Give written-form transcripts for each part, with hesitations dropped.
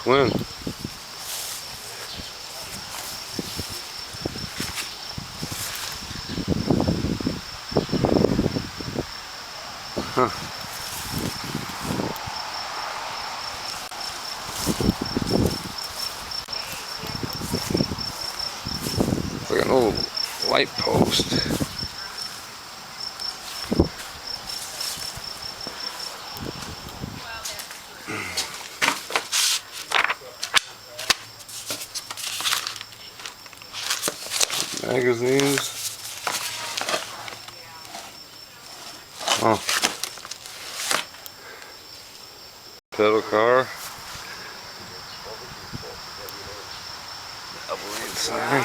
wind. Huh. It's like an old light post. Magazines. Oh. Pedal car. Double lead sign.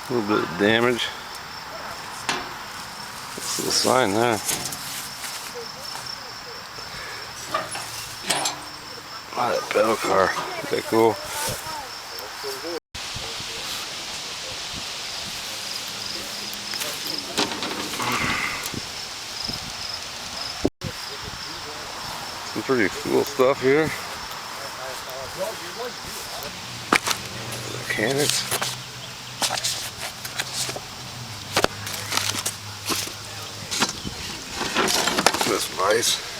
A little bit of damage. That's the sign there. Oh, that pedal car. Is that cool? Some pretty cool stuff here. Mechanics. That's nice.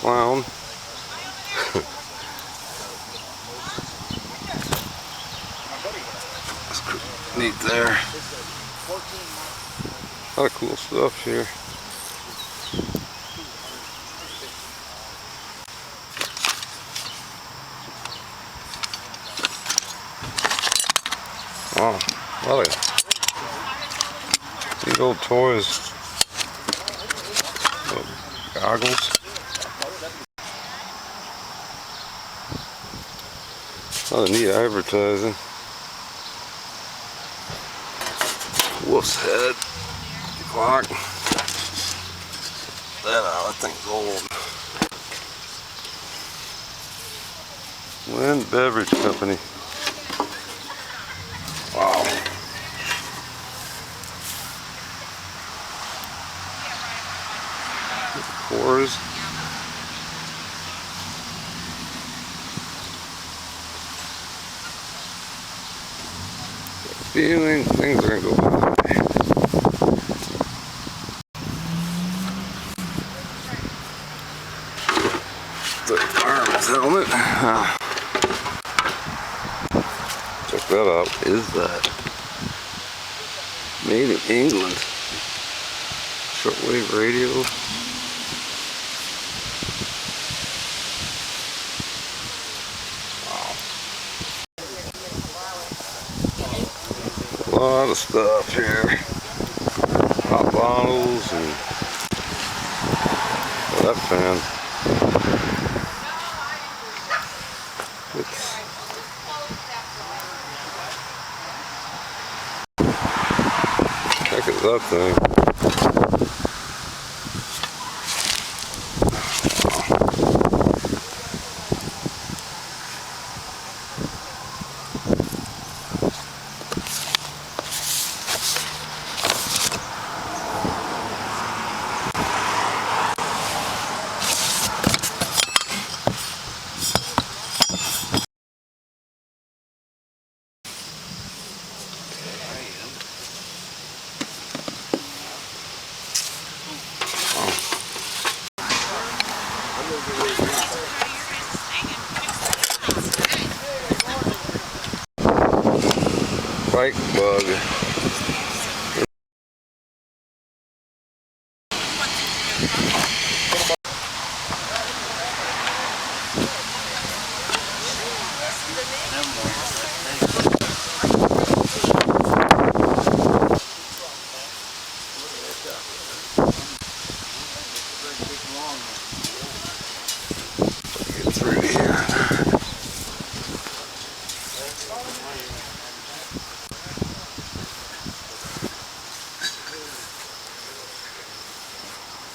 Clown. That's neat there. A lot of cool stuff here. Wow, a lot of these old toys. Little goggles. A lot of neat advertising. Wolf's head. Clock. That thing's old. Wind Beverage Company. Wow. Cores. Feeling things are gonna go by. The fireman's helmet. Check that out. Is that made in England? Shortwave radio. Wow. A lot of stuff here. Hot bottles and that fan. Heck is that thing? Bike bug. Get through here.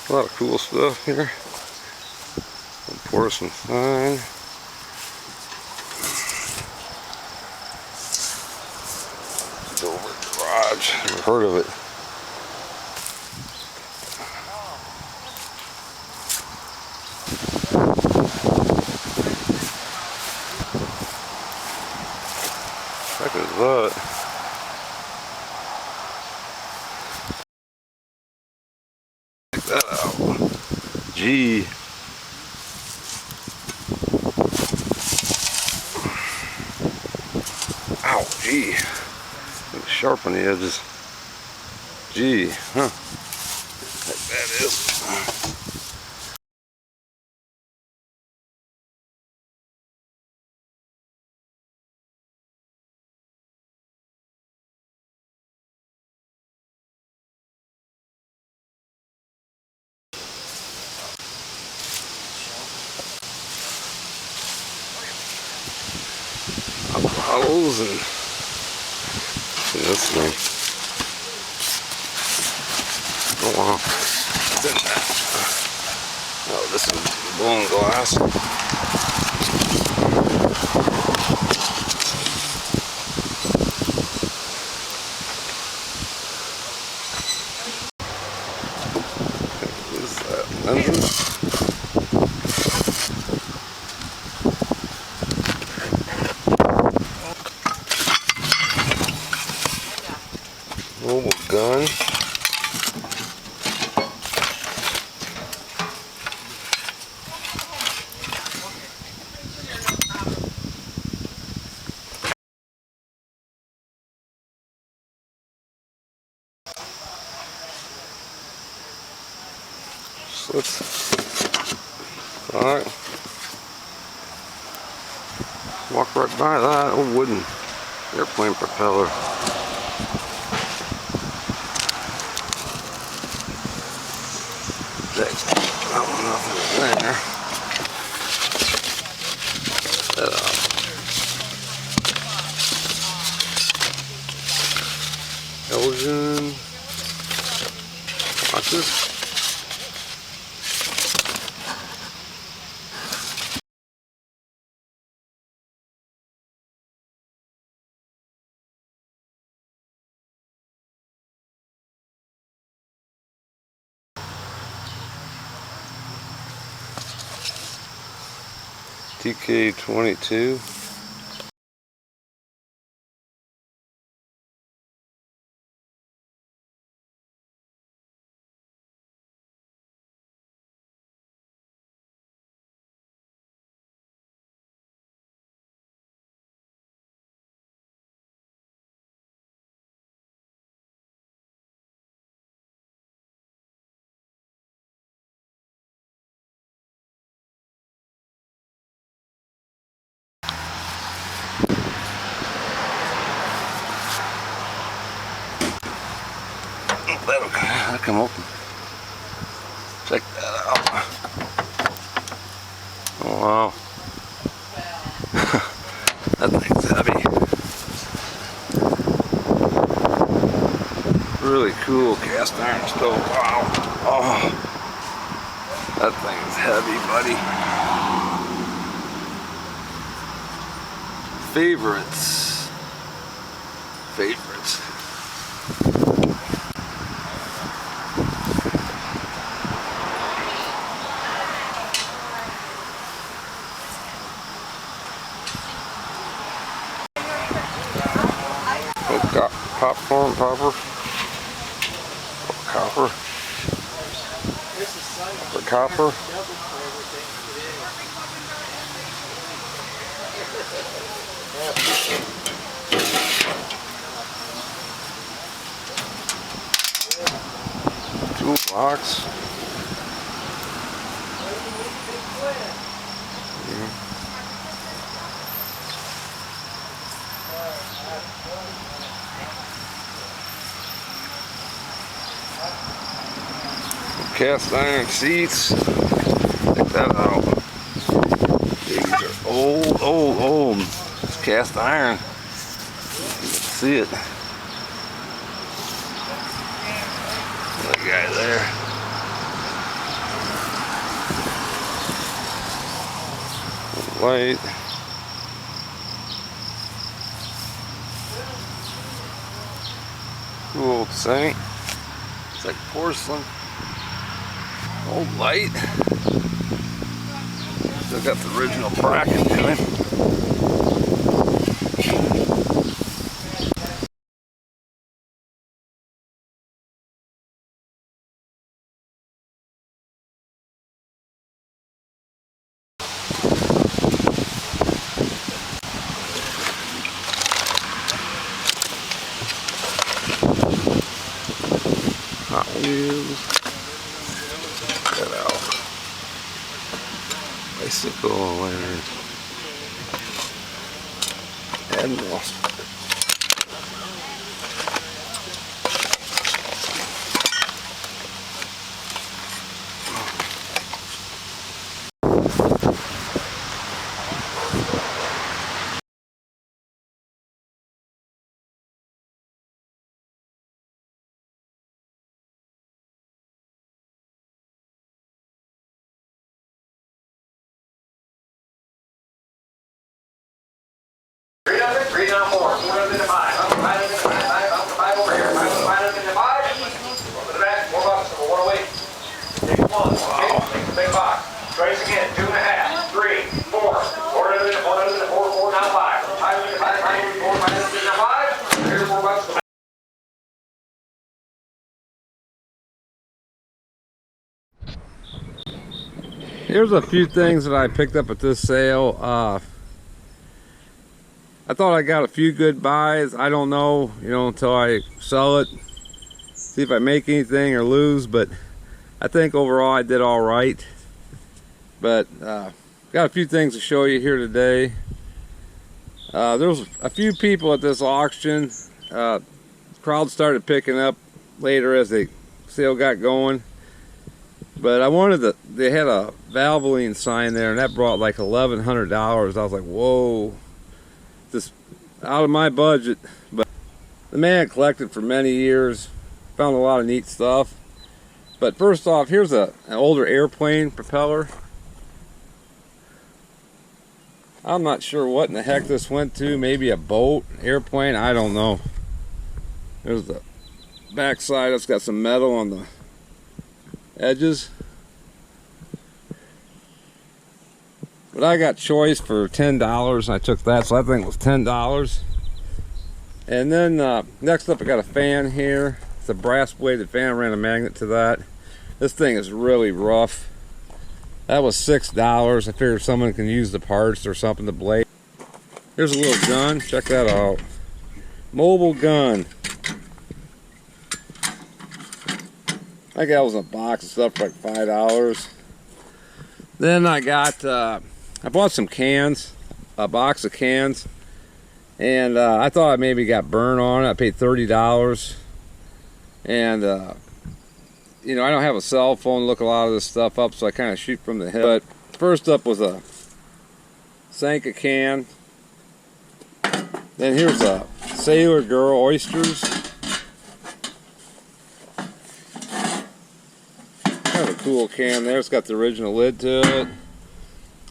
A lot of cool stuff here. Porcelain sign. heard of it. What the heck is that? Check that out. Gee. Ow, gee. Look sharp on the edges. Gee, huh? Heck that is. Hollows and this thing. Oh wow. What's in that? Oh, this is blown glass. What is that? Lenses? Mobile gun. Slits. Alright. Walk right by that. Old wooden airplane propeller. That one, nothing there. That Elgin watches. TK22. That'll come open. Check that out. Oh wow. That thing's heavy. Really cool cast iron stove. Wow. Oh. That thing's heavy, buddy. Favorites. Popcorn popper. Copper. For copper. Toolbox. Cast iron seats. Check that out. These are old. It's cast iron. You can see it. That guy there. Light. cool sink. It's like porcelain. Old light. Still got the original bracket to it. Hot Wheels. Check that out. Bicycle winners. Admiral. Three down four, 4 into 5, up to 5 into 5, 5 up to 5 over here, 5 into 5, go to the back, 4 bucks, so 1 away. Take 1, okay, take the big box. Twice again, 2.5, 3, 4, 4 into 4, 4 down 5, 5 into 5, 5 into 4, 5 into 5, here's 4 bucks. Here's a few things that I picked up at this sale. I thought I got a few good buys. I don't know, until I sell it, see if I make anything or lose, but I think overall I did all right. But got a few things to show you here today. There was a few people at this auction. Crowd started picking up later as the sale got going. But I wanted they had a Valvoline sign there, and that brought like $1,100. I was like, whoa. Just out of my budget. But the man collected for many years, found a lot of neat stuff. But first off, here's an older airplane propeller. I'm not sure what in the heck this went to. Maybe a boat, airplane, I don't know. There's the back side. It's got some metal on the edges. But I got choice for $10, and I took that, so I think it was $10. And then next up, I got a fan here. It's a brass bladed fan. I ran a magnet to that. This thing is really rough. That was $6. I figured someone can use the parts or something to blade. Here's a little gun. Check that out. Mobile gun. I think that was a box of stuff for like $5. Then I got I bought some cans, a box of cans, and I thought I maybe got burned on it. I paid $30, and I don't have a cell phone to look a lot of this stuff up, so I kind of shoot from the hip. But first up was a Sanka can. Then here's a Sailor Girl oysters. Kind of a cool can there. It's got the original lid to it.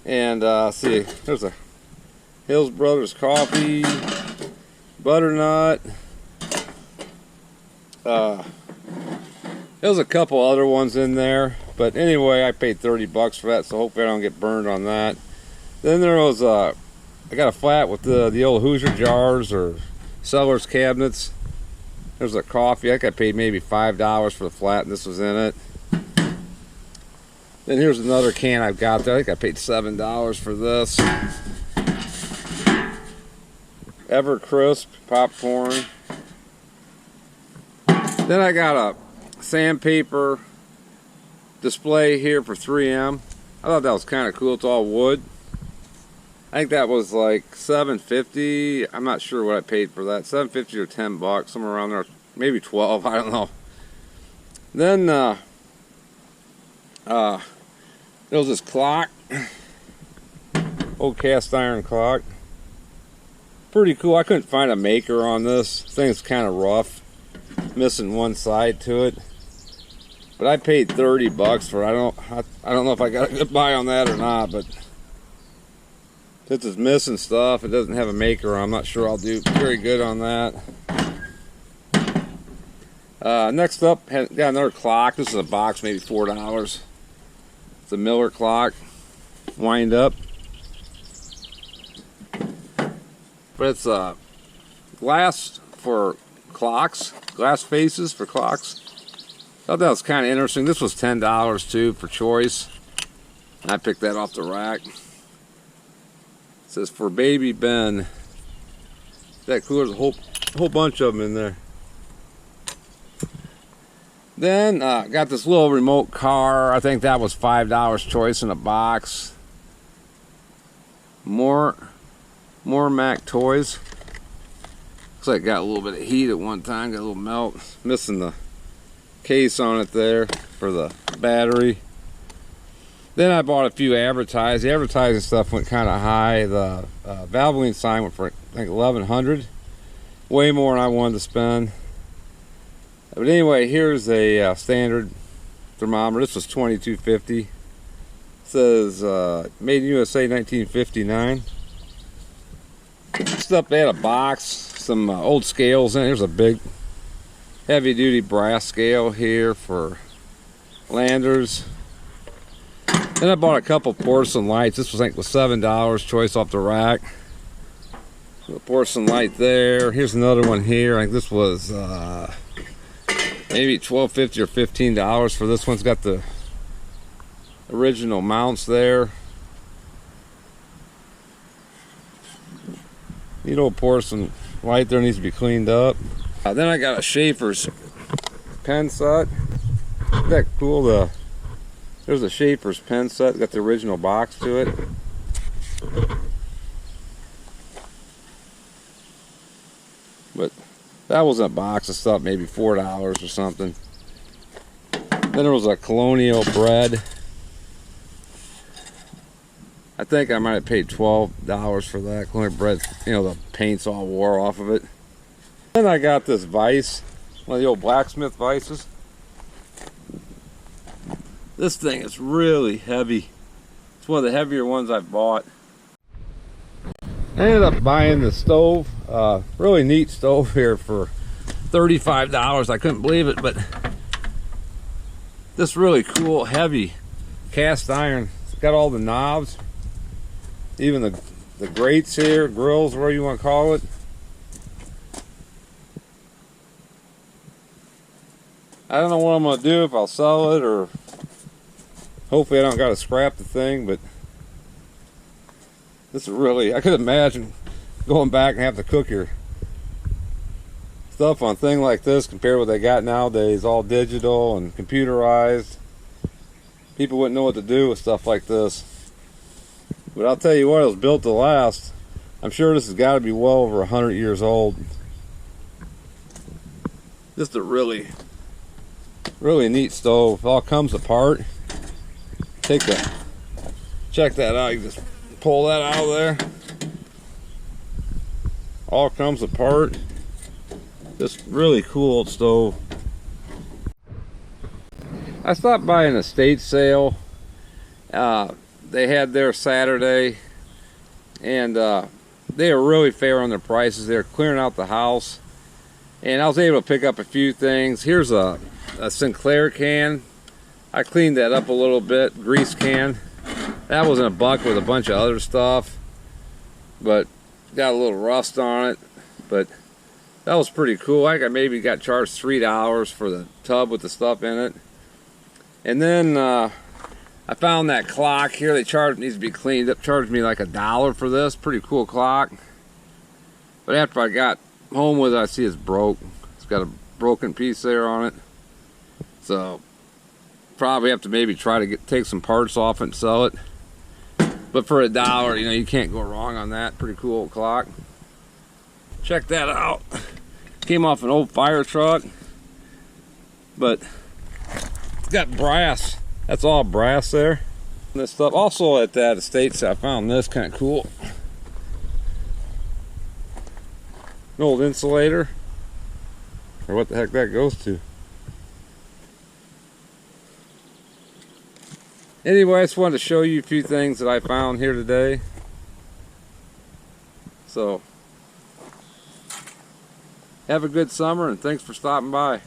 And see, there's a Hills Brothers coffee, butternut. There's a couple other ones in there, but anyway, I paid $30 for that, so hopefully I don't get burned on that. Then there was I got a flat with the old Hoosier jars or seller's cabinets. There's a coffee. I think I paid maybe $5 for the flat, and this was in it. Then here's another can I've got there. I think I paid $7 for this. Evercrisp popcorn. Then I got a sandpaper display here for 3M. I thought that was kind of cool. It's all wood. I think that was like $7.50. I'm not sure what I paid for that. $7.50 or $10, somewhere around there. Maybe 12. I don't know. Then there was this clock, old cast iron clock. Pretty cool. I couldn't find a maker on this. This thing's kind of rough, missing one side to it. But I paid $30 for it. I don't know if I got a good buy on that or not, but since it's missing stuff, it doesn't have a maker on. I'm not sure I'll do very good on that. Next up, got another clock. This is a box, maybe $4. It's a Miller clock, wind up. But it's glass for clocks, glass faces for clocks. Thought that was kind of interesting. This was $10 too for choice. I picked that off the rack. It says for baby Ben. That cool. There's a whole bunch of them in there. Then got this little remote car. I think that was $5 choice in a box. More Mac toys. Looks like it got a little bit of heat at one time. Got a little melt. Missing the case on it there for the battery. Then I bought a few advertising. The advertising stuff went kind of high. The Valvoline sign went for I think $1,100. Way more than I wanted to spend. But anyway, here's a standard thermometer. This was $22.50. It says made in USA 1959. Next up, they had a box, some old scales in it. Here's a big heavy duty brass scale here for landers. Then I bought a couple porcelain lights. This was, I think, was $7 choice off the rack. The porcelain light there. Here's another one here. I think this was maybe $12.50 or $15 for this one. It's got the original mounts there. Neat old porcelain light there, needs to be cleaned up. Then I got a Schaefer's pen set. Isn't that cool? There's a Schaefer's pen set. Got the original box to it. But that was a box of stuff, maybe $4 or something. Then there was a Colonial bread. I think I might have paid $12 for that. Colonial bread, you know, the paint's all wore off of it. Then I got this vise, one of the old blacksmith vices. This thing is really heavy. It's one of the heavier ones I've bought. I ended up buying the stove, really neat stove here for $35. I couldn't believe it, but this really cool, heavy cast iron. It's got all the knobs, even the grates here, grills, whatever you want to call it. I don't know what I'm going to do, if I'll sell it or hopefully I don't got to scrap the thing, but this is really, I could imagine going back and have to cook your stuff on a thing like this compared to what they got nowadays, all digital and computerized. People wouldn't know what to do with stuff like this. But I'll tell you what, it was built to last. I'm sure this has got to be well over 100 years old. Just a really neat stove. It all comes apart. Check that out. You just pull that out of there. All comes apart. Just really cool old stove. I stopped by an estate sale. They had their Saturday, and they were really fair on their prices. They were clearing out the house, and I was able to pick up a few things. Here's a Sinclair can. I cleaned that up a little bit, grease can. That was in a bucket with a bunch of other stuff, but got a little rust on it. But that was pretty cool. I maybe got charged $3 for the tub with the stuff in it. And then I found that clock here. They needs to be cleaned up. Charged me like $1 for this. Pretty cool clock. But after I got home with it, I see it's broke. It's got a broken piece there on it. So probably have to maybe try to take some parts off and sell it. But for $1, you know, you can't go wrong on that. Pretty cool old clock. Check that out. Came off an old fire truck, but it's got brass. That's all brass there. And this stuff. Also at that estate sale, I found this kind of cool. An old insulator, or what the heck that goes to. Anyway, I just wanted to show you a few things that I found here today. So, have a good summer and thanks for stopping by.